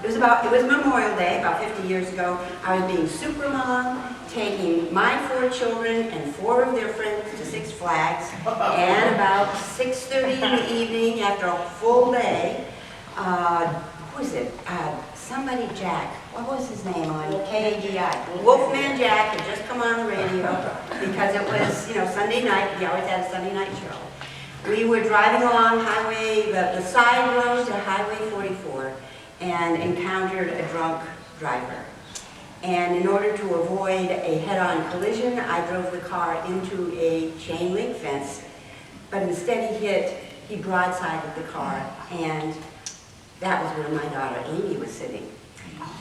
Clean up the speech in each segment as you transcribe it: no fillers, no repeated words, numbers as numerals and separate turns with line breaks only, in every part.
It was Memorial Day, about 50 years ago. I was being super mom, taking my 4 children and 4 of their friends to Six Flags, and about 6:30 in the evening, after a full day, who is it? Somebody Jack. What was his name on KAGI? Wolfman Jack had just come on the radio because it was, you know, Sunday night. He always had a Sunday night show. We were driving along the side road to Highway 44 and encountered a drunk driver. And in order to avoid a head-on collision, I drove the car into a chain link fence, but instead he broadsided the car, and that was where my daughter Amy was sitting.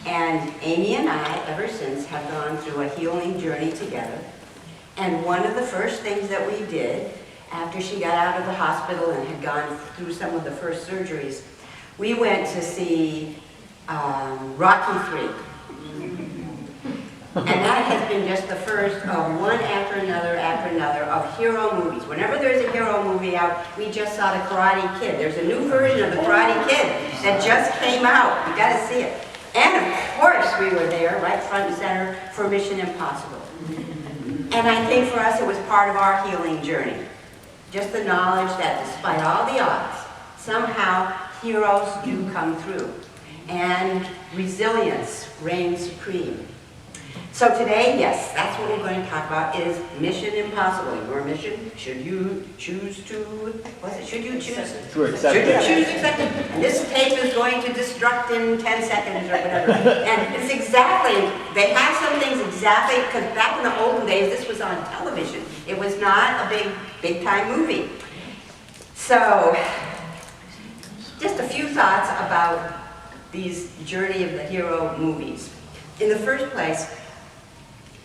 And Amy and I, ever since, have gone through a healing journey together. And one of the first things that we did, after she got out of the hospital and had gone through some of the first surgeries, we went to see Rocky III. And that has been just the first of one after another of hero movies. Whenever there's a hero movie out, we just saw The Karate Kid. There's a new version of The Karate Kid that just came out. You got to see it. And of course we were there, right front and center, for Mission Impossible. And I think for us it was part of our healing journey. Just the knowledge that despite all the odds, somehow heroes do come through. And resilience reigns supreme. So today, yes, that's what we're going to talk about, is Mission Impossible. Your mission, should you choose to, what's it, should you choose
to accept it.
Should you choose to accept it? And this tape is going to destruct in 10 seconds or whatever. And it's exactly, they have some things exactly, because back in the olden days, this was on television. It was not a big time movie. So, just a few thoughts about these Journey of the Hero movies. In the first place,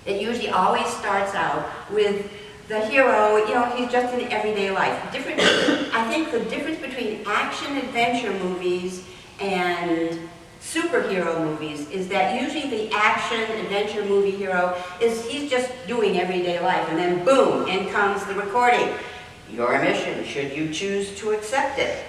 it usually always starts out with the hero, you know, he's just in everyday life. I think the difference between action-adventure movies and superhero movies is that usually the action-adventure movie hero he's just doing everyday life, and then boom, in comes the recording. Your mission, should you choose to accept it.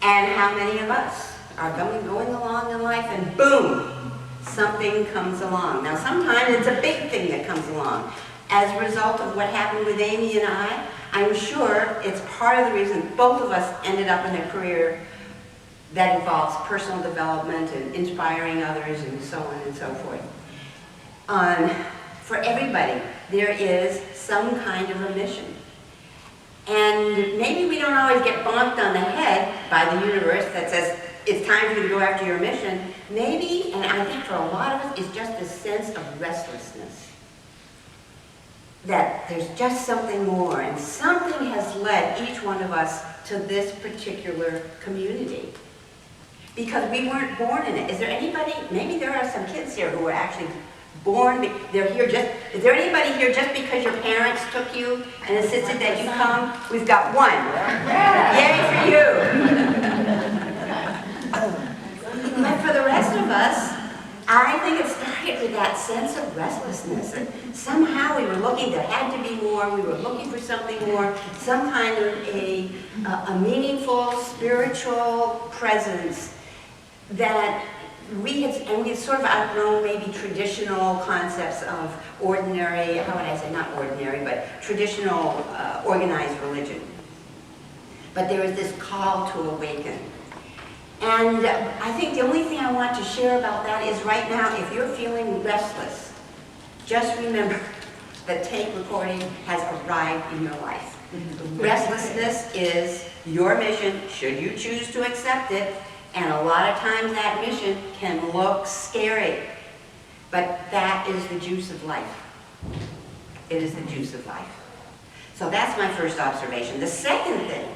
And how many of us are going along in life and boom, something comes along. Now sometimes it's a big thing that comes along. As a result of what happened with Amy and I'm sure it's part of the reason both of us ended up in a career that involves personal development and inspiring others and so on and so forth. For everybody, there is some kind of a mission. And maybe we don't always get bonked on the head by the universe that says, it's time for you to go after your mission. Maybe, and I think for a lot of us, it's just a sense of restlessness. That there's just something more, and something has led each one of us to this particular community. Because we weren't born in it. Is there anybody, maybe there are some kids here who were actually born, they're here just, is there anybody here just because your parents took you and insisted that you come? We've got one. Yay for you. But for the rest of us, I think it started with that sense of restlessness. And somehow we were looking, there had to be more, we were looking for something more, some kind of a meaningful spiritual presence that we had sort of outgrown maybe traditional concepts of ordinary, how would I say, not ordinary, but traditional organized religion. But there was this call to awaken. And I think the only thing I want to share about that is right now, if you're feeling restless, just remember that tape recording has arrived in your life. Restlessness is your mission, should you choose to accept it, and a lot of times that mission can look scary. But that is the juice of life. It is the juice of life. So that's my first observation. The second thing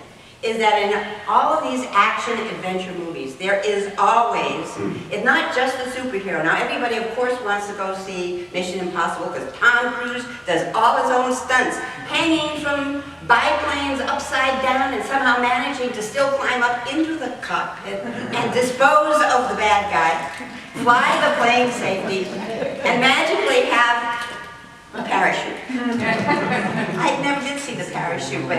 is that in all of these action-adventure movies, there is always, it's not just the superhero. Now everybody, of course, wants to go see Mission Impossible because Tom Cruise does all his own stunts, hanging from biplanes upside down and somehow managing to still climb up into the cockpit and dispose of the bad guy, fly the plane safely, and magically have a parachute. I never did see the parachute, but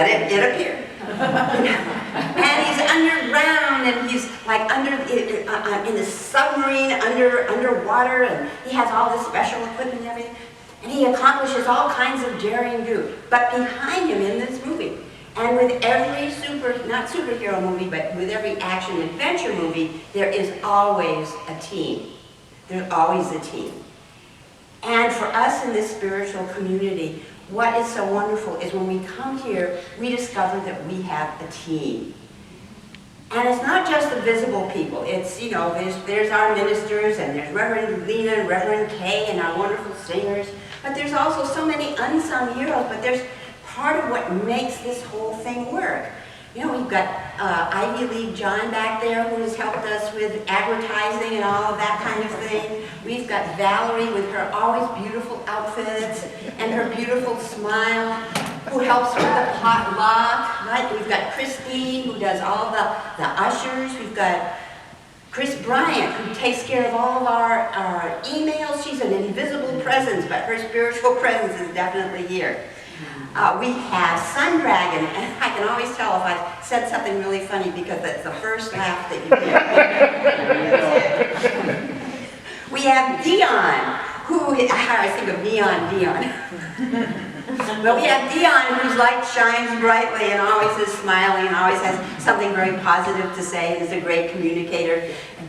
it appeared. And he's underground, and he's like in the submarine underwater, and he has all this special equipment and everything. And he accomplishes all kinds of daring do. But behind him in this movie, and with every not superhero movie, but with every action adventure movie, there is always a team. There's always a team. And for us in this spiritual community, what is so wonderful is when we come here, we discover that we have a team. And it's not just the visible people. It's, you know, there's our ministers, and there's Reverend Lena and Reverend Kay and our wonderful singers. But there's also so many unsung heroes, but there's part of what makes this whole thing work. You know, we've got Ivy League John back there who has helped us with advertising and all of that kind of thing. We've got Valerie with her always beautiful outfits and her beautiful smile, who helps with the potluck, right? We've got Christine, who does all the ushers. We've got Chris Bryant, who takes care of all of our emails. She's an invisible presence, but her spiritual presence is definitely here. We have Sun Dragon, and I can always tell if I said something really funny because that's the first laugh that you hear. We have Dion, who, I think of Neon Dion. But we have Dion, whose light shines brightly and always is smiling and always has something very positive to say and is a great communicator.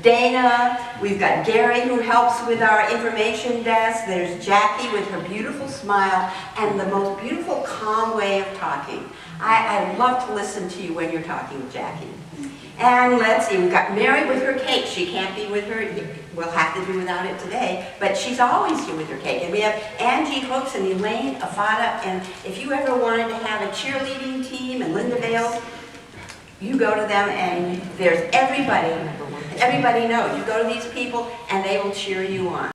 Dana, we've got Gary, who helps with our information desk. There's Jackie with her beautiful smile and the most beautiful, calm way of talking. I love to listen to you when you're talking, Jackie. And let's see, we've got Mary with her cake. She can't be with her, we'll have to do without it today, but she's always here with her cake. And we have Angie Hooks and Elaine Afada, and if you ever wanted to have a cheerleading team and Linda Bales, you go to them and there's everybody knows. You go to these people and they will cheer you on.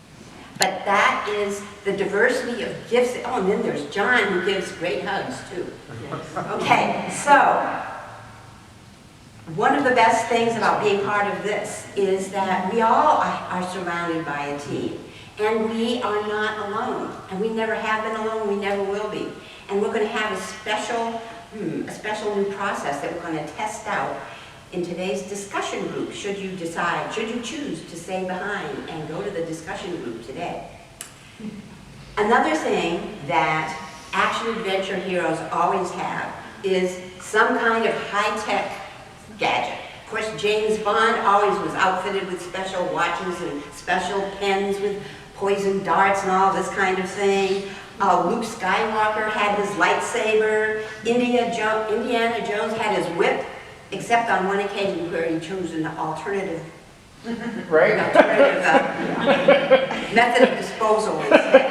But that is the diversity of gifts. Oh, and then there's John, who gives great hugs too. Okay, so one of the best things about being part of this is that we all are surrounded by a team. And we are not alone. And we never have been alone, we never will be. And we're going to have a special new process that we're going to test out in today's discussion group, should you choose to stay behind and go to the discussion group today. Another thing that action-adventure heroes always have is some kind of high-tech gadget. Of course, James Bond always was outfitted with special watches and special pens with poison darts and all this kind of thing. Luke Skywalker had his lightsaber. Indiana Jones had his whip, except on one occasion where he chose an alternative, method of disposal instead.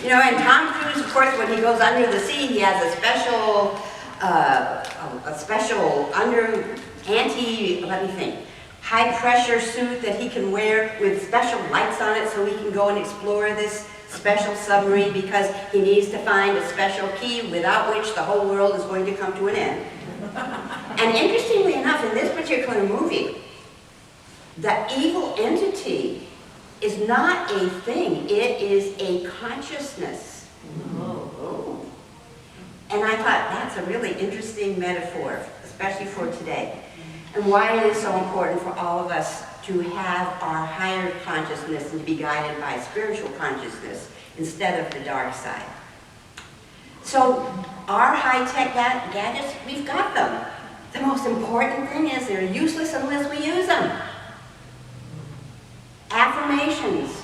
You know, and Tom Cruise, of course, when he goes under the sea, he has a special high-pressure suit that he can wear with special lights on it so he can go and explore this special submarine because he needs to find a special key without which the whole world is going to come to an end. And interestingly enough, in this particular movie, the evil entity is not a thing, it is a consciousness. And I thought that's a really interesting metaphor, especially for today. And why it is so important for all of us to have our higher consciousness and to be guided by spiritual consciousness instead of the dark side. So our high-tech gadgets, we've got them. The most important thing is they're useless unless we use them. Affirmations.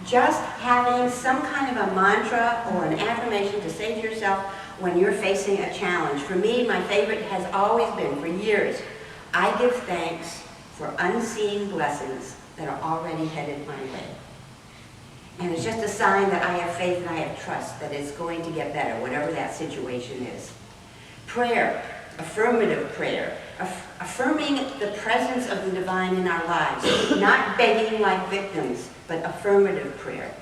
Just having some kind of a mantra or an affirmation to say to yourself when you're facing a challenge. For me, my favorite has always been, for years, I give thanks for unseen blessings that are already headed my way. And it's just a sign that I have faith and I have trust that it's going to get better, whatever that situation is. Prayer, affirmative prayer, affirming the presence of the divine in our lives, not begging like victims, but affirmative prayer.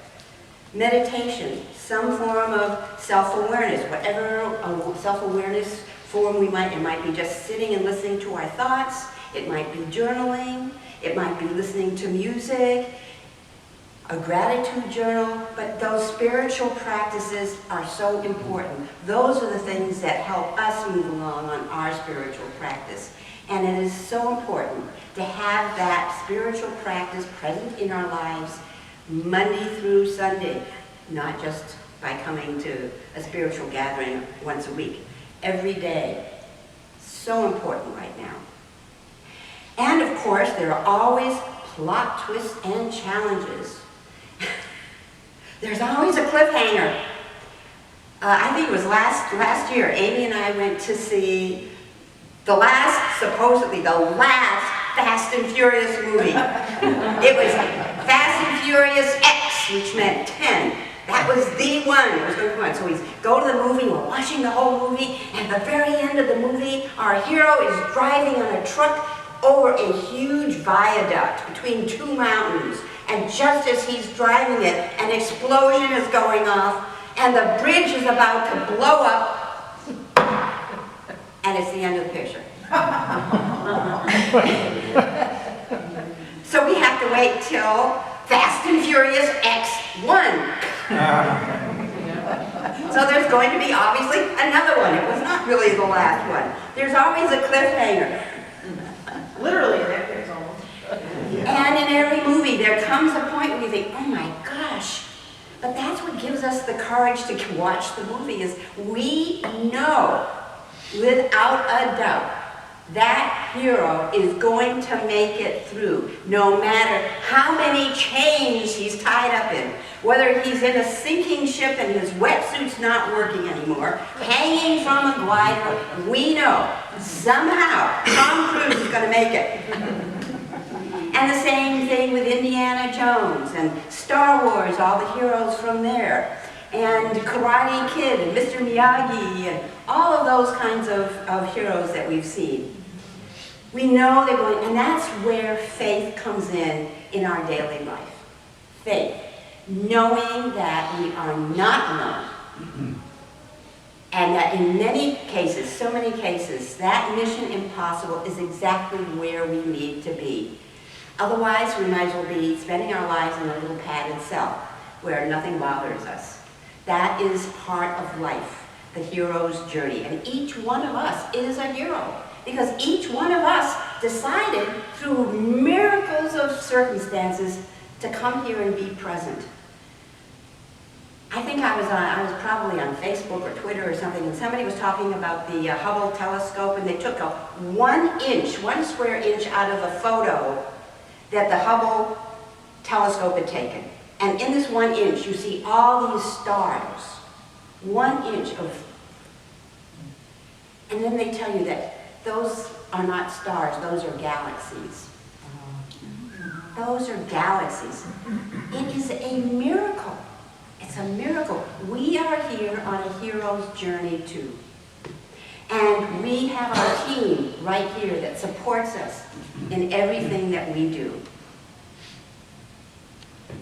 Meditation, some form of self-awareness, whatever self-awareness form it might be just sitting and listening to our thoughts, it might be journaling, it might be listening to music, a gratitude journal, but those spiritual practices are so important. Those are the things that help us move along on our spiritual practice. And it is so important to have that spiritual practice present in our lives Monday through Sunday, not just by coming to a spiritual gathering once a week. Every day. So important right now. And of course, there are always plot twists and challenges. There's always a cliffhanger. I think it was last year, Amy and I went to see supposedly the last Fast and Furious movie. It was Fast and Furious X, which meant 10. That was the one. It was going to be one. So we go to the movie, we're watching the whole movie, and at the very end of the movie, our hero is driving on a truck over a huge viaduct between two mountains. And just as he's driving it, an explosion is going off, and the bridge is about to blow up, and it's the end of the picture. So we have to wait till Fast and Furious X1. So there's going to be obviously another one. It was not really the last one. There's always a cliffhanger.
Literally in that case almost.
And in every movie there comes a point where you think, oh my gosh. But that's what gives us the courage to watch the movie, is we know without a doubt that hero is going to make it through, no matter how many chains he's tied up in. Whether he's in a sinking ship and his wetsuit's not working anymore, hanging from a glider, we know somehow Tom Cruise is going to make it. And the same thing with Indiana Jones and Star Wars, all the heroes from there, and Karate Kid and Mr. Miyagi and all of those kinds of heroes that we've seen. We know they're going, and that's where faith comes in our daily life. Faith. Knowing that we are not alone. And that in many cases, so many cases, that mission impossible is exactly where we need to be. Otherwise, we might as well be spending our lives in a little padded cell where nothing bothers us. That is part of life, the hero's journey. And each one of us is a hero. Because each one of us decided through miracles of circumstances to come here and be present. I think I was probably on Facebook or Twitter or something, and somebody was talking about the Hubble telescope, and they took a 1 square inch out of a photo that the Hubble telescope had taken. And in this 1 inch, you see all these stars. 1 inch of... And then they tell you that those are not stars, those are galaxies. Those are galaxies. It is a miracle. It's a miracle. We are here on a hero's journey too. And we have our team right here that supports us in everything that we do.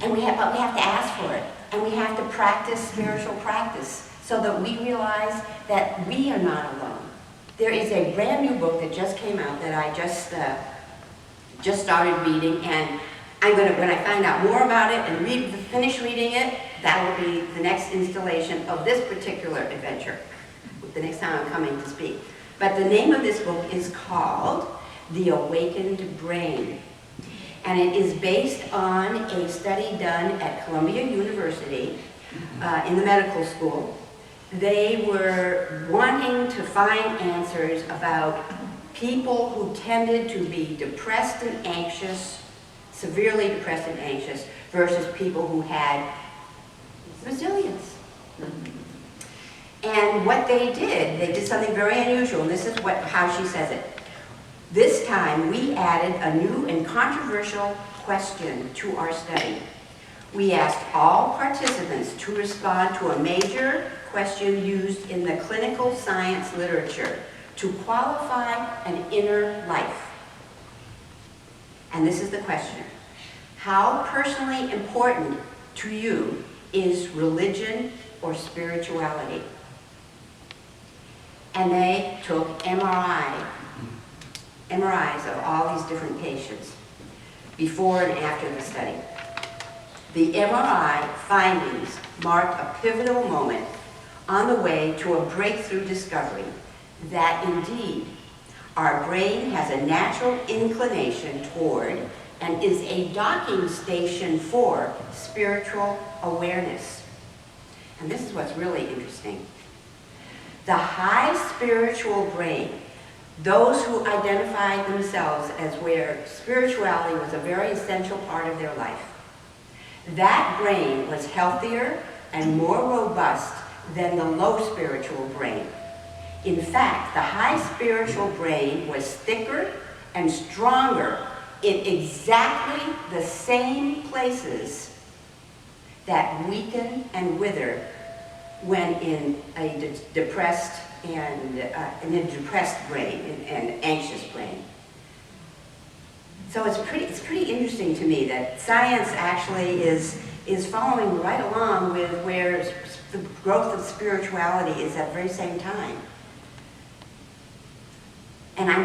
And but we have to ask for it. And we have to practice spiritual practice so that we realize that we are not alone. There is a brand new book that just came out that I just started reading, and when I find out more about it and finish reading it, that will be the next installation of this particular adventure, the next time I'm coming to speak. But the name of this book is called The Awakened Brain. And it is based on a study done at Columbia University in the medical school. They were wanting to find answers about people who tended to be depressed and anxious, severely depressed and anxious, versus people who had resilience. And what they did something very unusual, and this is how she says it. This time, we added a new and controversial question to our study. We asked all participants to respond to a major question used in the clinical science literature to qualify an inner life. And this is the question. How personally important to you is religion or spirituality? And they took MRIs of all these different patients before and after the study. The MRI findings mark a pivotal moment on the way to a breakthrough discovery that indeed our brain has a natural inclination toward and is a docking station for spiritual awareness. And this is what's really interesting. The high spiritual brain, those who identified themselves as where spirituality was a very essential part of their life, that brain was healthier and more robust than the low spiritual brain. In fact, the high spiritual brain was thicker and stronger in exactly the same places that weaken and wither when in a depressed brain, an anxious brain. So it's pretty interesting to me that science actually is following right along with where the growth of spirituality is at the very same time. And I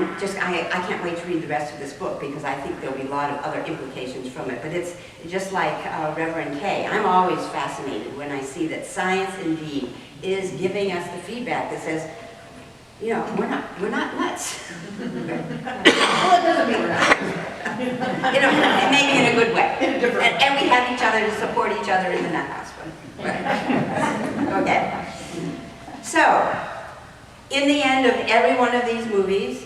can't wait to read the rest of this book because I think there'll be a lot of other implications from it. But it's just like Reverend Kay. I'm always fascinated when I see that science indeed is giving us the feedback that says, you know, we're not nuts.
Well, it doesn't mean we're not.
You know, maybe in a good way. And we have each other to support each other in the nut house. Okay. So, in the end of every one of these movies,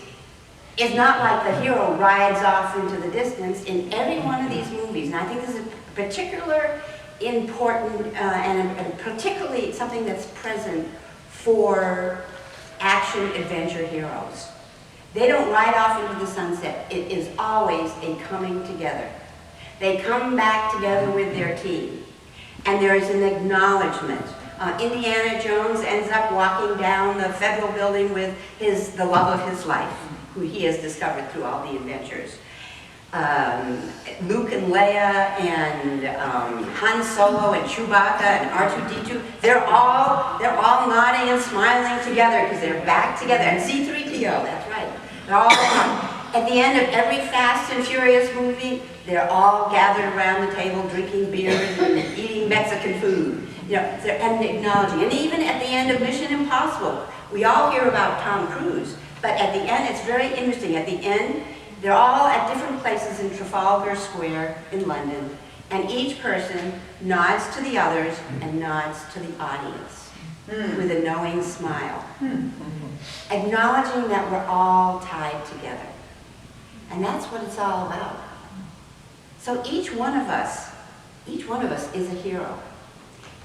it's not like the hero rides off into the distance. In every one of these movies, and I think this is particular important and particularly something that's present for action-adventure heroes. They don't ride off into the sunset. It is always a coming together. They come back together with their team, and there is an acknowledgement. Indiana Jones ends up walking down the federal building with the love of his life, who he has discovered through all the adventures. Luke and Leia and Han Solo and Chewbacca and R2-D2, they're all nodding and smiling together because they're back together. And C-3PO, that's right. They're all at the end of every Fast and Furious movie, they're all gathered around the table drinking beer and eating Mexican food. You know, and acknowledging. And even at the end of Mission Impossible, we all hear about Tom Cruise, but at the end, it's very interesting. At the end, they're all at different places in Trafalgar Square in London, and each person nods to the others and nods to the audience with a knowing smile, acknowledging that we're all tied together. And that's what it's all about. So each one of us is a hero.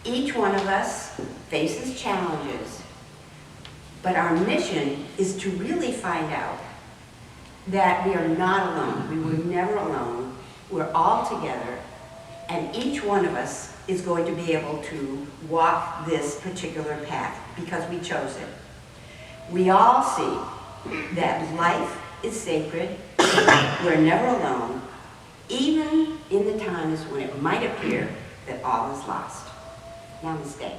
Each one of us faces challenges, but our mission is to really find out that we are not alone. We were never alone. We're all together, and each one of us is going to be able to walk this particular path because we chose it. We all see that life is sacred. We're never alone, even in the times when it might appear that all is lost. Namaste.